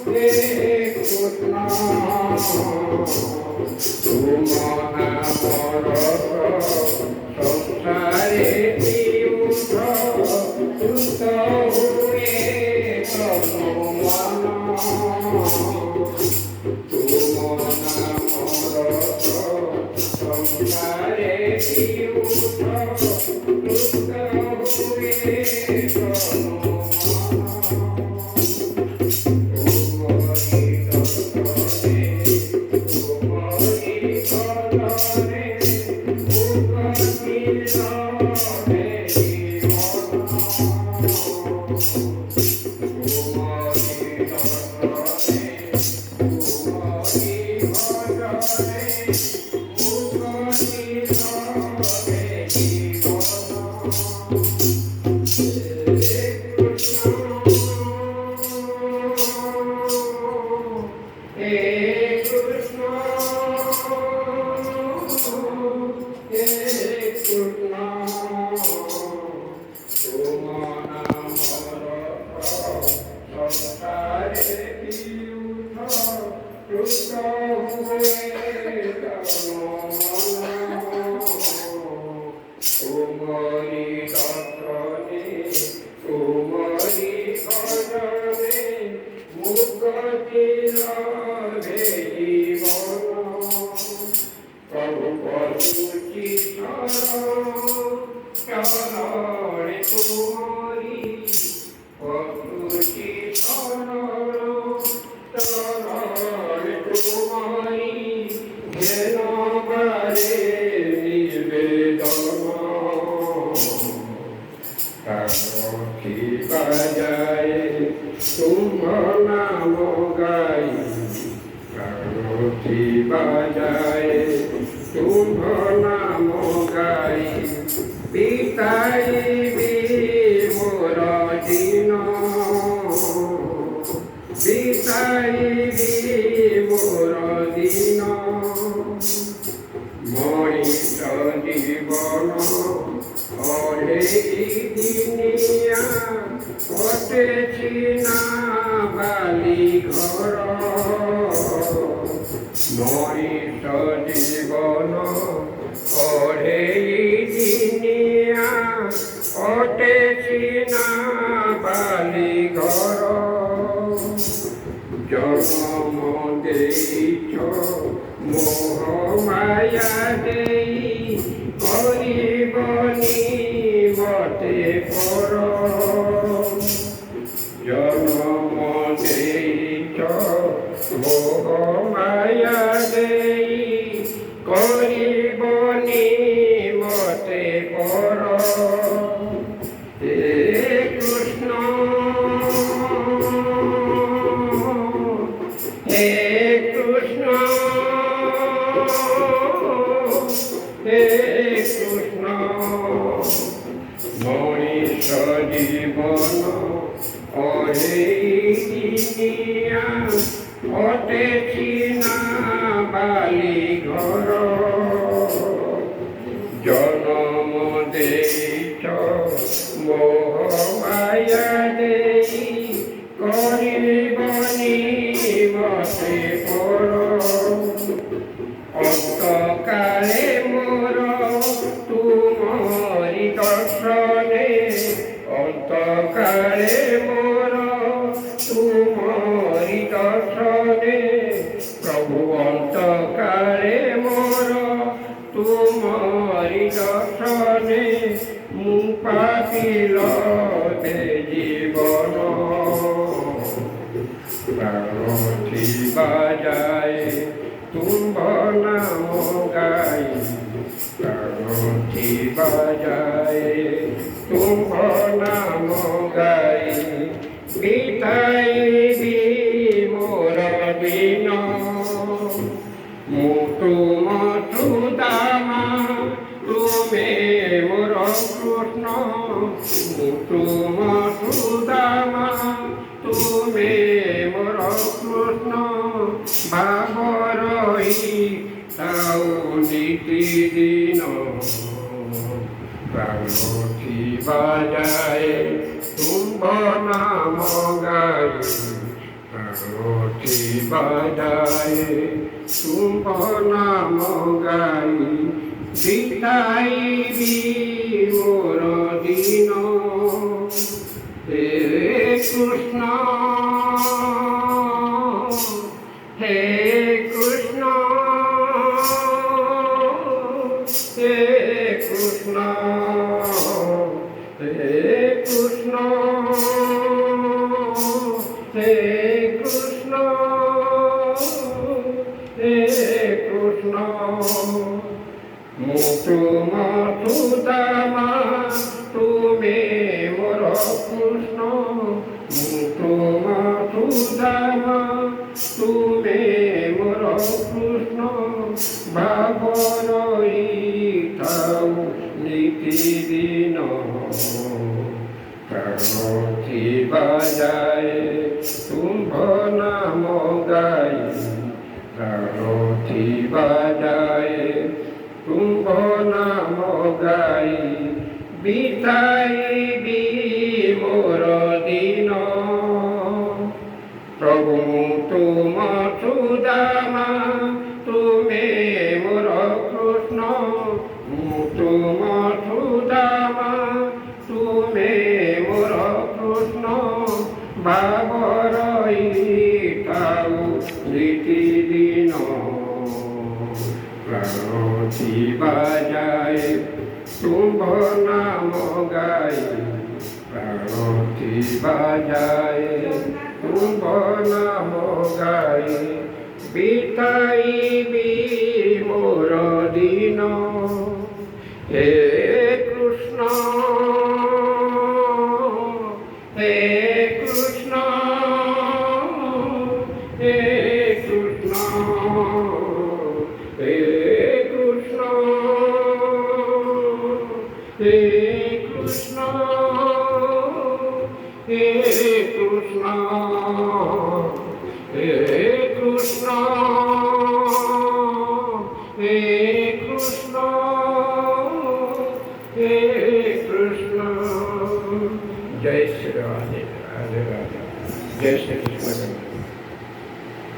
হে কৃষ্ণ তুমনা মর সংসারে উঠ সুস্থ হুয়ে তনুমন তুমনা মর সংসারে উঠ সুস্থ হুয়ে বাজায় তুম নাম গাই কারথি বাজায় তুম নাম গাই বিতাইবি মোর দিন বিতাইবি মোর দিন মଣିষ জীবন অরে দিনিয়া কটেছি না বালি ঘর মনিষ জীবন অরে দিনিয়া কটেছি না বালি ঘর জন্ম দেইছ মোহ মায়া দেই করিবনি বটে পর জন্ম দেইছ মোহ মায়া দেই করিবনি বটে পর হে কৃষ্ণ হে কৃষ্ণ হে কৃষ্ণ মনিষ জীবন অরে দিনিয়া কটেছি না বালি ঘর জন্ম দেইছ মোহ মায়া দেই করিবনি বটে পর অন্তকালে মোর তুমরি দর্শনে অন্তকালে মোর তুমরি দর্শনে প্রভু অন্তকালে মোর তুমরি দর্শনে মু পাপিল জীবন প্রাণথি বাজায় তুম নাম গাই প্রাণথি বাজায় তুম নাম গাই বিতাইবি মোর দিন মু তুম সুদামা তুমে মোর কৃষ্ণ মু তুম সুদামা তুমে মোর কৃষ্ণ ভাবরই তাও নীতিদিন প্রাণথি বাজায় তুম নাম গাই রথি বাজায় শুভ নাম গাই বিতাই মোর দিন হে কৃষ্ণ হে কৃষ্ণ হে কৃষ্ণ হে কৃষ্ণ হে কৃষ্ণ হে কৃষ্ণ মুটু মধু দামা তুমি মোর কৃষ্ণ মুটু মধু দামা তুমি মোর কৃষ্ণ ভাবরই থাও নিতিদিন রথি বাজায় শুভ নাম গাই রথি বাজায় শুভ নাম গাই বিতাই মোর দিন প্রভু তুম সুদামা তুমি মোর কৃষ্ণ তুম সুদামা তুমি মোর কৃষ্ণ ভাবরই থাও নিতিদিন রথি বাজায় শুভ নাম গাই রথি বাজায় শুভ নাম গাই বিতাই মোর দিন হে কৃষ্ণ হে কৃষ্ণ হে কৃষ্ণ হে কৃষ্ণ হে কৃষ্ণ হে কৃষ্ণ হে কৃষ্ণ হে কৃষ্ণ হে কৃষ্ণ জয় শ্রী রাধে রাধে রাধে জয় শ্রী কৃষ্ণ।